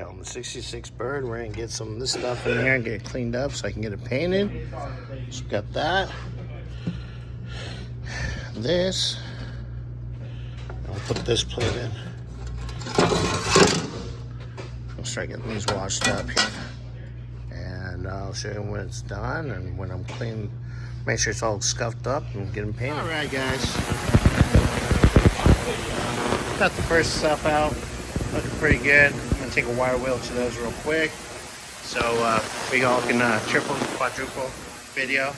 Okay, on the 66 Bird, we're gonna get some of this stuff in here and get it cleaned up so I can get it painted. So we got that. This. I'll put this plate in. I'll start getting these washed up here. And I'll show you when it's done and when I'm clean. Make sure it's all scuffed up and get them painted. All right, guys. Got the first stuff out. Looking pretty good. I'm gonna take a wire wheel to those real quick. So we all can triple, quadruple video.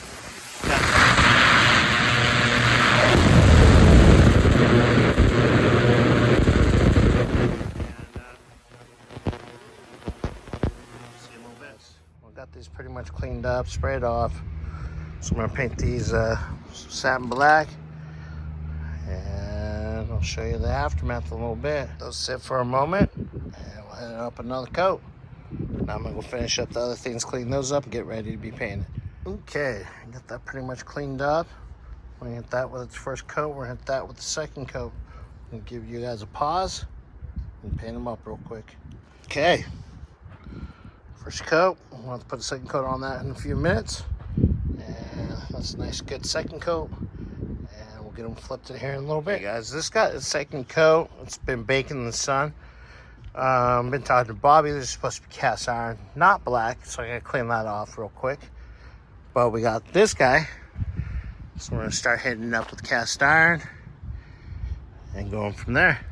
Got these pretty much cleaned up, sprayed off. So I'm gonna paint these satin black, and I'll show you the aftermath a little bit. Those sit for a moment, and we'll head up another coat. Now I'm gonna go finish up the other things, clean those up, and get ready to be painted. Okay, got that pretty much cleaned up. We're gonna hit that with its first coat. We're gonna hit that with the second coat. I'm gonna give you guys a pause and paint them up real quick. Okay. First coat, we'll have to put a second coat on that in a few minutes. And that's a nice good second coat. And we'll get them flipped in here in a little bit. Hey guys, this got a second coat. It's been baking in the sun. Been talking to Bobby, this is supposed to be cast iron, not black. So I gotta clean that off real quick. But we got this guy. So we're gonna start hitting it up with cast iron and going from there.